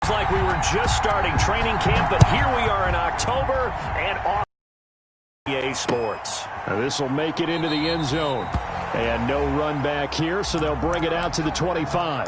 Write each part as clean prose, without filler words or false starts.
Like we were just starting training camp, but here we are in October and off EA Sports. This will make it into the end zone. And no run back here, so they'll bring it out to the 25.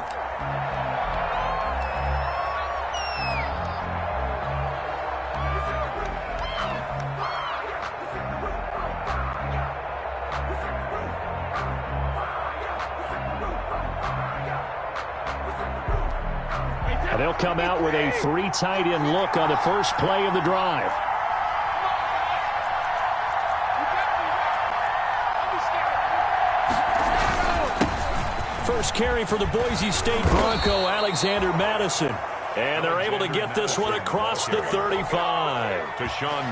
And they'll come out with a 3 tight end look on the first play of the drive. First carry for the Boise State Bronco, Alexander Madison. And they're able to get this one across the 35.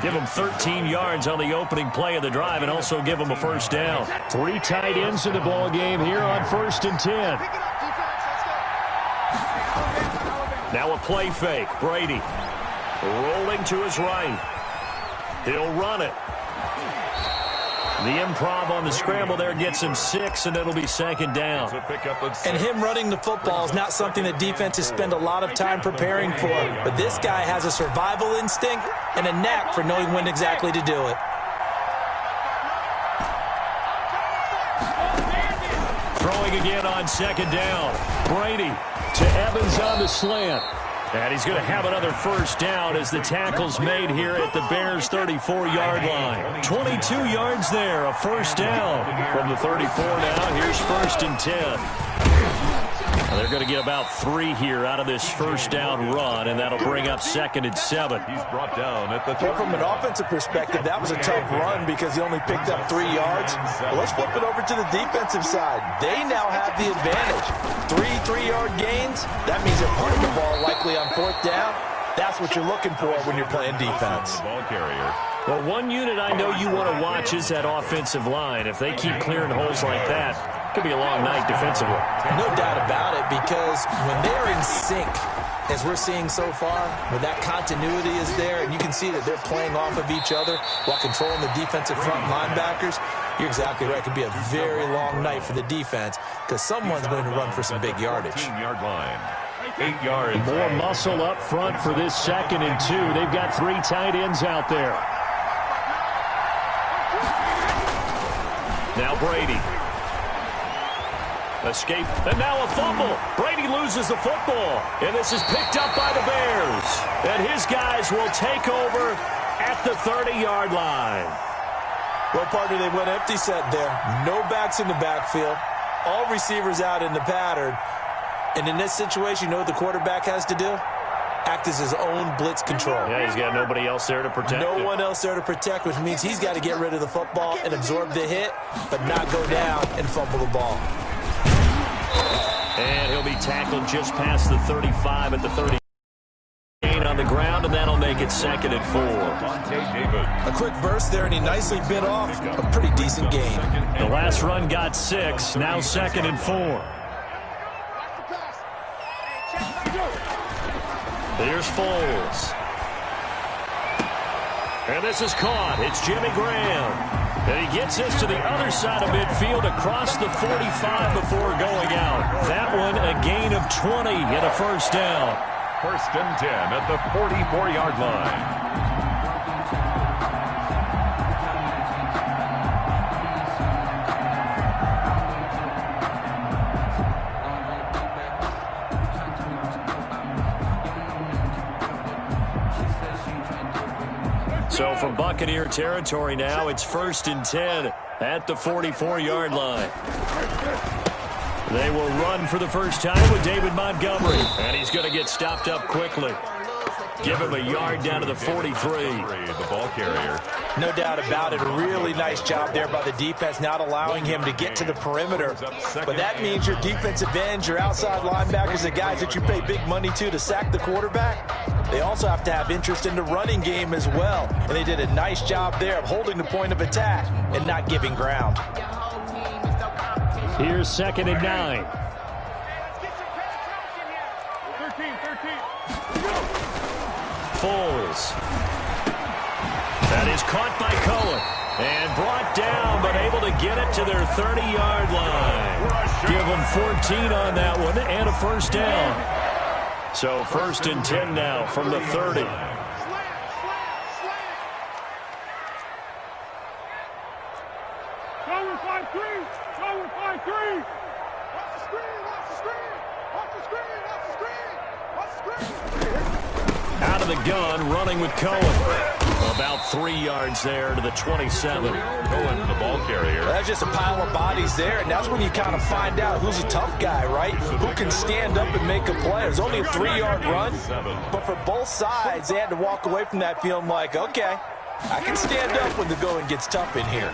Give them 13 yards on the opening play of the drive and also give them a first down. 3 tight ends in the ball game here on 1st and 10. Now a play fake. Brady rolling to his right. He'll run it. The improv on the scramble there gets him 6, and it'll be 2nd down. And him running the football is not something that defenses spend a lot of time preparing for. But this guy has a survival instinct and a knack for knowing when exactly to do it. Throwing again on 2nd down. Brady to Evans on the slant. And he's going to have another first down as the tackle's made here at the Bears' 34-yard line. 22 yards there, a first down from the 34 now. Here's 1st and 10. They're going to get about 3 here out of this first down run, and that'll bring up 2nd and 7. He's brought down at the 30. Well, from an offensive perspective, that was a tough run because he only picked up 3 yards. Well, let's flip it over to the defensive side. They now have the advantage. 3 3-yard gains. That means they're punting the ball likely on 4th down. That's what you're looking for when you're playing defense. Ball carrier. Well, one unit I know you want to watch is that offensive line. If they keep clearing holes like that, it could be a long night defensively. No doubt about it, because when they're in sync, as we're seeing so far, when that continuity is there, and you can see that they're playing off of each other while controlling the defensive front linebackers, you're exactly right. It could be a very long night for the defense because someone's going to run for some big yardage. 15-yard line. 8 yards. More muscle up front for this 2nd and 2. They've got 3 tight ends out there. Now Brady. Escape, and now a fumble. Brady loses the football, and this is picked up by the Bears. And his guys will take over at the 30-yard line. Well, partner, they went empty set there. No backs in the backfield. All receivers out in the pattern. And in this situation, you know what the quarterback has to do? Act as his own blitz control. Yeah, he's got nobody else there to protect him. No one else there to protect, which means he's got to get rid of the football and absorb the hit, but not go down and fumble the ball. And he'll be tackled just past the 35 at the 30. On the ground, and that'll make it 2nd and 4. A quick burst there, and he nicely bit off a pretty decent gain. The last run got 6, now 2nd and 4. Here's Foles. And this is caught. It's Jimmy Graham. And he gets this to the other side of midfield across the 45 before going out. That one a gain of 20 and a first down. 1st and 10 at the 44-yard line. So from Buccaneer territory now, it's 1st and 10 at the 44-yard line. They will run for the first time with David Montgomery. And he's going to get stopped up quickly. Give him a yard down to the 43. The ball carrier. No doubt about it. A really nice job there by the defense, not allowing him to get to the perimeter. But that means your defensive ends, your outside linebackers, the guys that you pay big money to sack the quarterback, they also have to have interest in the running game as well. And they did a nice job there of holding the point of attack and not giving ground. Here's 2nd and 9. Foles. That is caught by Cohen. And brought down, but able to get it to their 30-yard line. Give them 14 on that one and a first down. So 1st and 10 now from the 30. Out of the gun, running with Cohen. About 3 yards there to the 27. Cohen, the ball carrier. That's just a pile of bodies there, and that's when you kind of find out who's a tough guy, right? Who can stand up and make a play. It was only a 3-yard run, but for both sides, they had to walk away from that feeling like, okay, I can stand up when the going gets tough in here.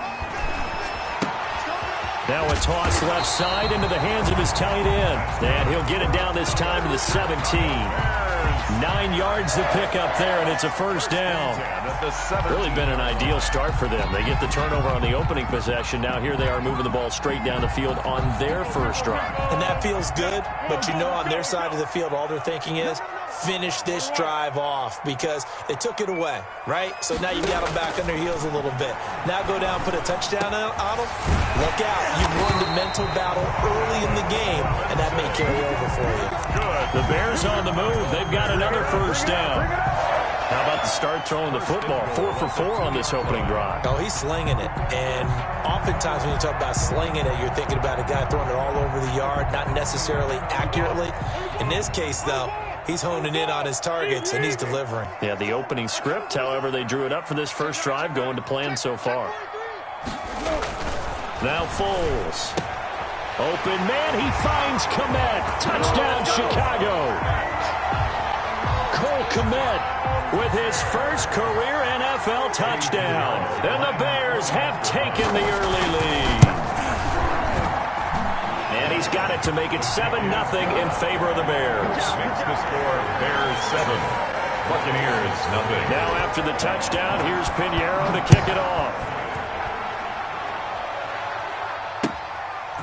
Now a toss left side into the hands of his tight end. And he'll get it down this time to the 17. 9 yards to pick up there, and it's a 1st down. Really been an ideal start for them. They get the turnover on the opening possession. Now here they are moving the ball straight down the field on their first drive. And that feels good, but you know on their side of the field, all they're thinking is, finish this drive off because they took it away, right? So now you got them back on their heels a little bit. Now go down, put a touchdown on them. Look out. You've won the mental battle early in the game, and that may carry over for you. The Bears on the move. They've got another 1st down. How about the start throwing the football? 4 for 4 on this opening drive. Oh, he's slinging it. And oftentimes when you talk about slinging it, you're thinking about a guy throwing it all over the yard, not necessarily accurately. In this case, though, he's honing in on his targets, and he's delivering. Yeah, the opening script, however, they drew it up for this first drive, going to plan so far. Now Foles. Open man, he finds Kmet. Touchdown, Chicago. Cole Kmet with his first career NFL touchdown. And the Bears have taken the early lead. And he's got it to make it 7-0 in favor of the Bears. Makes the score Bears 7, Buccaneers 0. Now after the touchdown, here's Pinheiro to kick it off.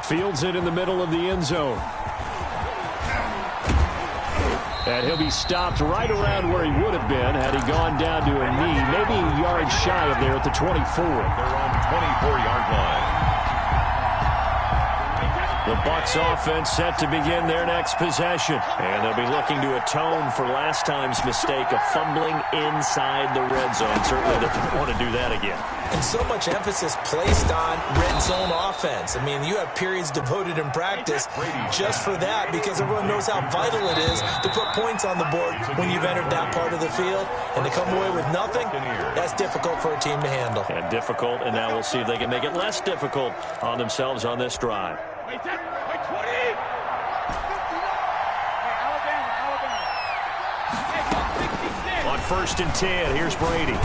Fields it in the middle of the end zone. And he'll be stopped right around where he would have been had he gone down to a knee, maybe a yard shy of there at the 24. They're on the 24-yard line. The Bucs offense set to begin their next possession. And they'll be looking to atone for last time's mistake of fumbling inside the red zone. Certainly they don't want to do that again. And so much emphasis placed on red zone offense. I mean, you have periods devoted in practice just for that because everyone knows how vital it is to put points on the board when you've entered that part of the field. And to come away with nothing, that's difficult for a team to handle. And difficult, and now we'll see if they can make it less difficult on themselves on this drive. On 1st and 10, here's Brady.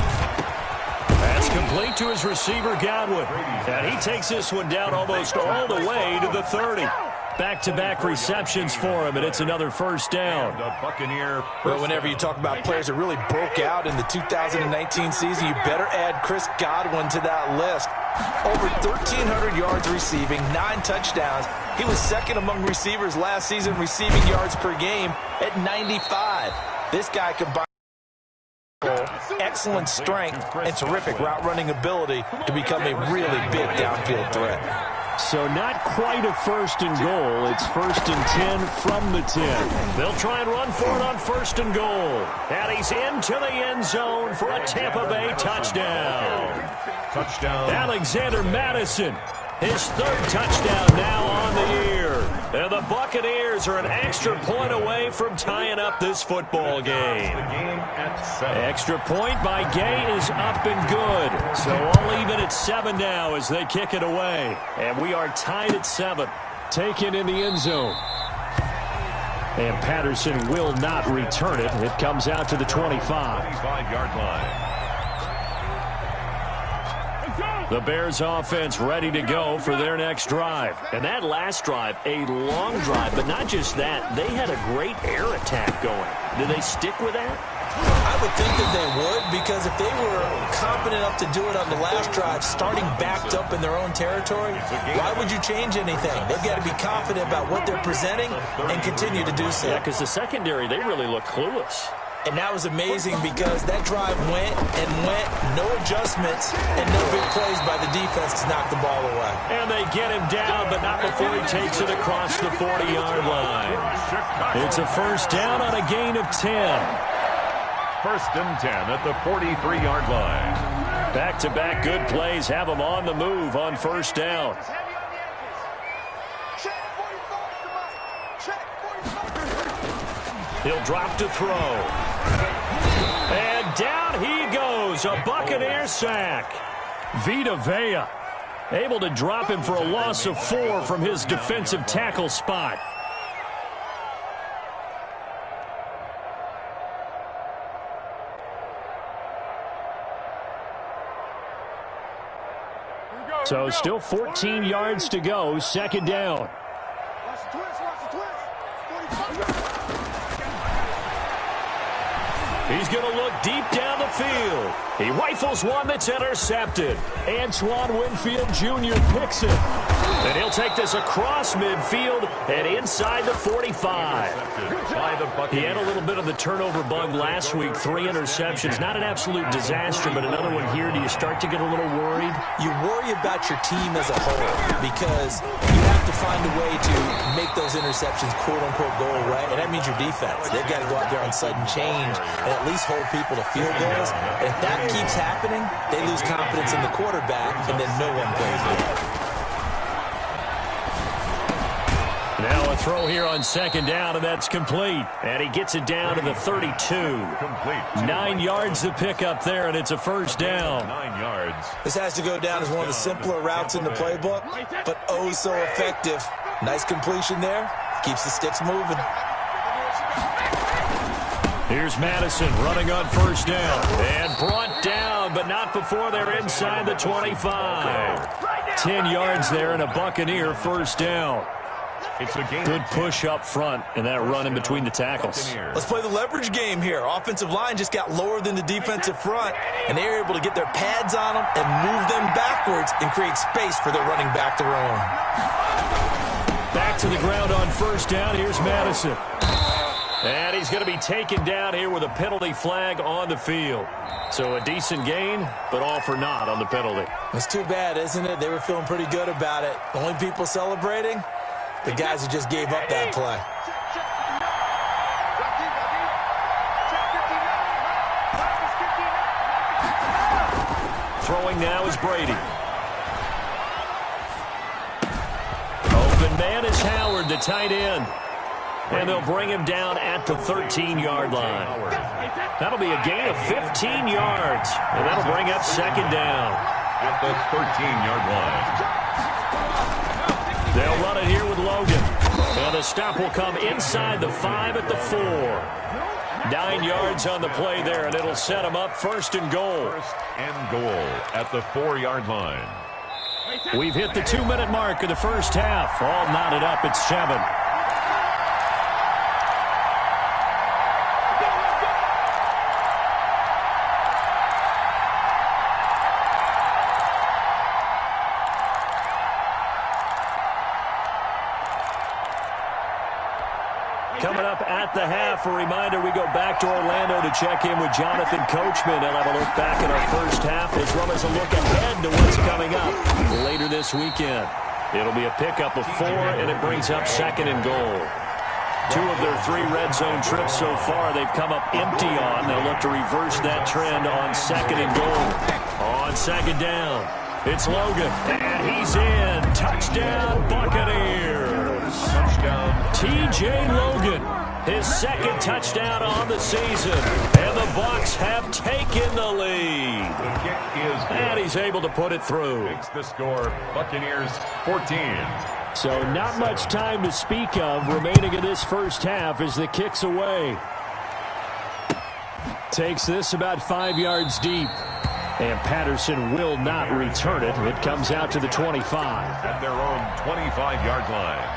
That's complete to his receiver, Godwin. And he takes this one down almost all the way to the 30. Back-to-back receptions for him, and it's another 1st down. Well, whenever you talk about players that really broke out in the 2019 season, you better add Chris Godwin to that list. Over 1,300 yards receiving, 9 touchdowns. He was second among receivers last season receiving yards per game at 95. This guy combined excellent strength and terrific route running ability to become a really big downfield threat. So not quite a 1st and goal. It's 1st and 10 from the 10. They'll try and run for it on 1st and goal. And he's into the end zone for a Tampa Bay touchdown. Touchdown. Alexander Madison, his 3rd touchdown now on the year. And the Buccaneers are an extra point away from tying up this football game. The game at 7. Extra point by Gay is up and good. So all even at 7 now as they kick it away. And we are tied at 7. Taken in the end zone. And Patterson will not return it. It comes out to the 25. 25-yard line. The Bears offense ready to go for their next drive. And that last drive, a long drive, but not just that. They had a great air attack going. Do they stick with that? I would think that they would, because if they were confident enough to do it on the last drive, starting backed up in their own territory, why would you change anything? They've got to be confident about what they're presenting and continue to do so. Yeah, because the secondary, they really look clueless. And that was amazing because that drive went and went, no adjustments, and no big plays by the defense to knock the ball away. And they get him down, but not before he takes it across the 40-yard line. It's a first down on a gain of 10. First and 10 at the 43-yard line. Back-to-back good plays have him on the move on first down. He'll drop to throw. And down he goes, a Buccaneer sack. Vita Vea able to drop him for a loss of 4 from his defensive tackle spot. So still 14 yards to go, second down. He's going to look deep down the field. He rifles one that's intercepted. Antoine Winfield Jr. picks it. And he'll take this across midfield and inside the 45. He had a little bit of the turnover bug last week, 3 interceptions. Not an absolute disaster, but another one here. Do you start to get a little worried? You worry about your team as a whole because you have to find a way to make those interceptions, quote-unquote, go away, and that means your defense. They've got to go out there on sudden change and at least hold people to field goals. And if that keeps happening, they lose confidence in the quarterback, and then no one plays well. Now a throw here on second down, and that's complete. And he gets it down to the 32. Complete. 9 yards to pick up there, and it's a first down. 9 yards. This has to go down as one of the simpler routes in the playbook, but oh so effective. Nice completion there. Keeps the sticks moving. Here's Madison running on first down. And brought down, but not before they're inside the 25. 10 yards there and a Buccaneer first down. It's a game. Good push up front and that run in between the tackles. Let's play the leverage game here. Offensive line just got lower than the defensive front, and they were able to get their pads on them and move them backwards and create space for their running back to run. Back to the ground on first down. Here's Madison. And he's going to be taken down here with a penalty flag on the field. So a decent gain, but all for naught on the penalty. It's too bad, isn't it? They were feeling pretty good about it. The only people celebrating, the guys who just gave up that play. Throwing now is Brady. Open man is Howard, the tight end. And they'll bring him down at the 13-yard line. That'll be a gain of 15 yards. And that'll bring up second down. At the 13-yard line. They'll run it here with Logan. And the stop will come inside the 5 at the 4. 9 yards on the play there, and it'll set them up first and goal. First and goal at the 4-yard line. We've hit the 2-minute mark of the first half. All knotted up at 7. Coming up at the half, a reminder, we go back to Orlando to check in with Jonathan Coachman. He'll have a look back at our first half as well as a look ahead to what's coming up later this weekend. It'll be a pickup of 4, and it brings up second and goal. 2 of their 3 red zone trips so far they've come up empty on. They'll look to reverse that trend on second and goal. On second down, it's Logan, and he's in. Touchdown, Buccaneers. Touchdown. T.J. Logan, his second touchdown on the season. And the Bucs have taken the lead. The kick is good. And he's able to put it through. Makes the score Buccaneers 14. So not much time to speak of remaining in this first half as the kick's away. Takes this about 5 yards deep. And Patterson will not return it. It comes out to the 25. At their own 25-yard line.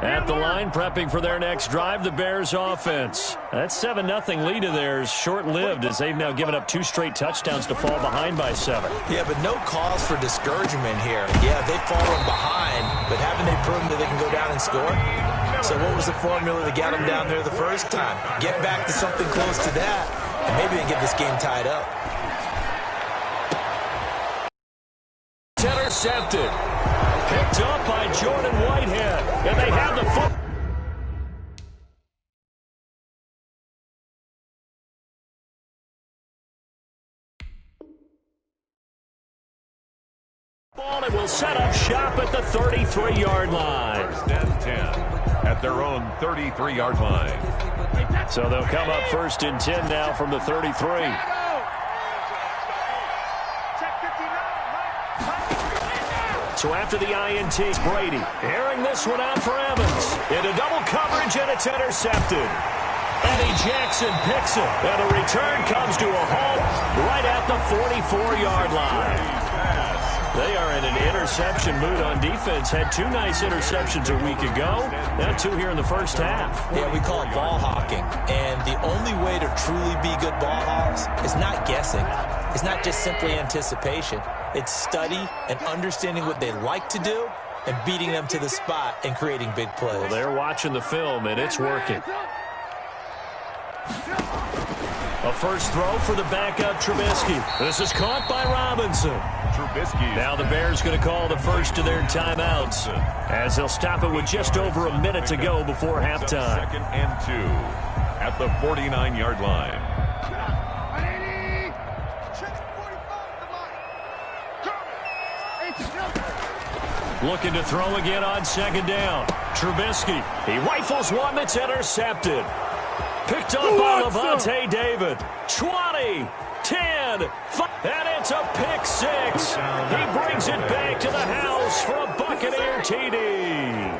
At the line, prepping for their next drive, the Bears offense. That 7-0 lead of theirs short-lived as they've now given up 2 straight touchdowns to fall behind by 7. Yeah, but no cause for discouragement here. Yeah, they've fallen behind, but haven't they proven that they can go down and score? So what was the formula that got them down there the first time? Get back to something close to that, and maybe they can get this game tied up. Intercepted. Picked up by Jordan Whitehead. And they have the foot. Ball and will set up shop at the 33-yard line. First and 10 at their own 33-yard line. So they'll come up first and 10 now from the 33. So after the INT, Brady airing this one out for Evans. Into double coverage, and it's intercepted. Eddie Jackson picks it. And the return comes to a halt right at the 44-yard line. They are in an interception mood on defense. Had 2 nice interceptions a week ago. Now 2 here in the first half. Yeah, we call it ball hawking. And the only way to truly be good ball hawks is not guessing. It's not just simply anticipation. It's study and understanding what they like to do and beating them to the spot and creating big plays. Well, they're watching the film, and it's working. A first throw for the backup Trubisky. This is caught by Robinson. Trubisky. Now the Bears going to call the first of their timeouts as they'll stop it with just over a minute to go before halftime. 2nd and 2 at the 49-yard line. Looking to throw again on 2nd down. Trubisky. He rifles one that's intercepted. Picked up by Levante David. 20, 10, 5, and it's a pick 6. He brings it back to the house for a Buccaneer TD.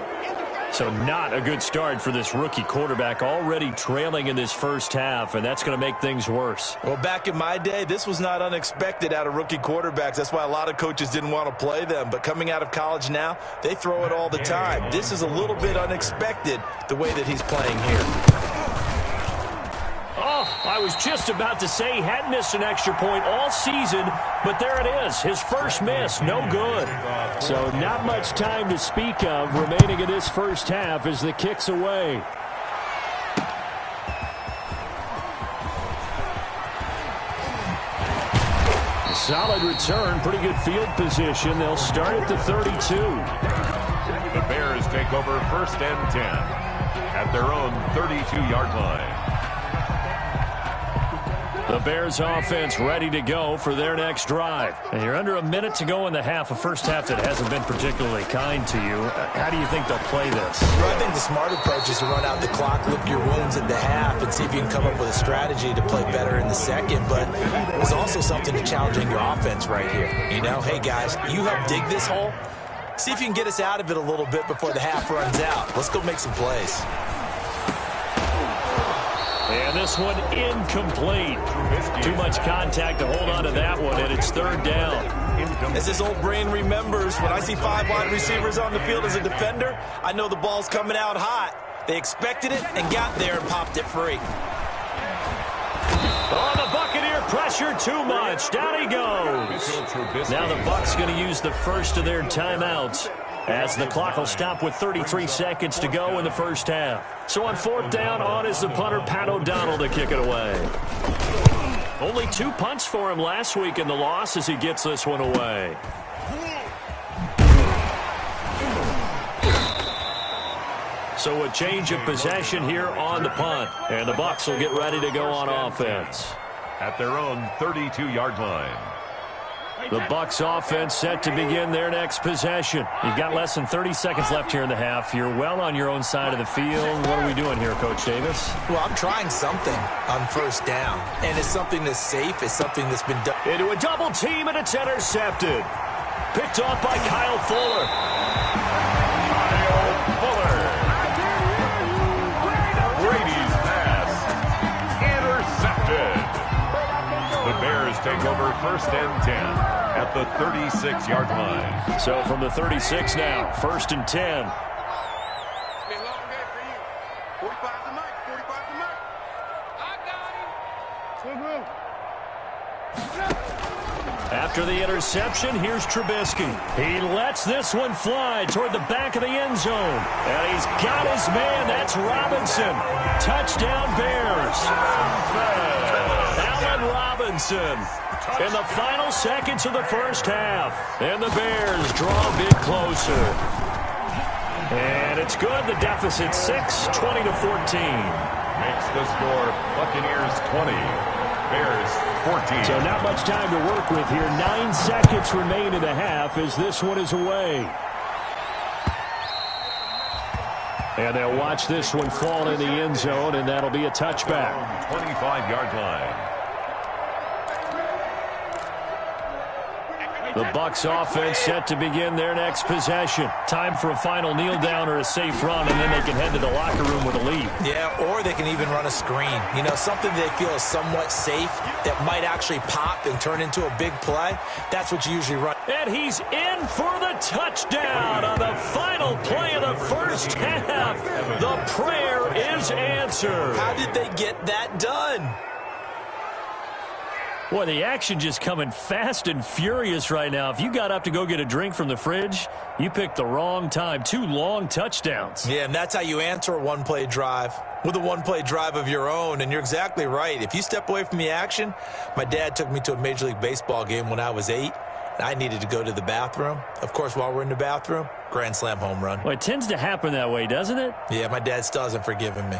So not a good start for this rookie quarterback, already trailing in this first half, and that's going to make things worse. Well, back in my day, this was not unexpected out of rookie quarterbacks. That's why a lot of coaches didn't want to play them. But coming out of college now, they throw it all the time. This is a little bit unexpected, the way that he's playing here. Oh, I was just about to say he hadn't missed an extra point all season, but there it is. His first miss, no good. So not much time to speak of remaining in this first half as the kick's away. Solid return, pretty good field position. They'll start at the 32. The Bears take over 1st and 10 at their own 32-yard line. The Bears offense ready to go for their next drive. And you're under a minute to go in the half, a first half that hasn't been particularly kind to you. How do you think they'll play this? Well, I think the smart approach is to run out the clock, lick your wounds at the half, and see if you can come up with a strategy to play better in the second. But there's also something to challenging your offense right here. You know, hey, guys, you help dig this hole. See if you can get us out of it a little bit before the half runs out. Let's go make some plays. And this one incomplete. Too much contact to hold on to that one, and it's 3rd down. As this old brain remembers, when I see 5 wide receivers on the field as a defender, I know the ball's coming out hot. They expected it and got there and popped it free. Oh, the Buccaneer pressure too much. Down he goes. Now the Bucs going to use the first of their timeouts, as the clock will stop with 33 seconds to go in the first half. So on 4th down, on is the punter, Pat O'Donnell, to kick it away. Only 2 punts for him last week in the loss as he gets this one away. So a change of possession here on the punt. And the Bucs will get ready to go on offense. At their own 32-yard line. The Bucs offense set to begin their next possession. You've got less than 30 seconds left here in the half. You're well on your own side of the field. What are we doing here, Coach Davis? Well, I'm trying something on 1st down. And it's something that's safe. It's something that's been done. Into a double team, and it's intercepted. Picked off by Kyle Fuller. Kyle Fuller. Brady's pass. Intercepted. The Bears take over 1st and 10 at the 36-yard line. So from the 36 now, 1st and 10. After the interception, here's Trubisky. He lets this one fly toward the back of the end zone. And he's got his man. That's Robinson. Touchdown, Bears. Allen Robinson in the final seconds of the first half. And the Bears draw a bit closer. And it's good. The deficit 6, 20-14. Makes the score Buccaneers 20, Bears 14. So not much time to work with here. 9 seconds remain in the half as this one is away. And they'll watch this one fall in the end zone, and that'll be a touchback. 25-yard line. The Bucs offense set to begin their next possession. Time for a final kneel down or a safe run, and then they can head to the locker room with a lead. Yeah, or they can even run a screen. You know, something they feel is somewhat safe that might actually pop and turn into a big play. That's what you usually run. And he's in for the touchdown on the final play of the first half. The prayer is answered. How did they get that done? Boy, the action just coming fast and furious right now. If you got up to go get a drink from the fridge, you picked the wrong time. 2 long touchdowns. Yeah, and that's how you answer a one-play drive, with a one-play drive of your own. And you're exactly right. If you step away from the action, my dad took me to a Major League Baseball game when I was 8. And I needed to go to the bathroom. Of course, while we're in the bathroom, grand slam home run. Well, it tends to happen that way, doesn't it? Yeah, my dad still hasn't forgiven me.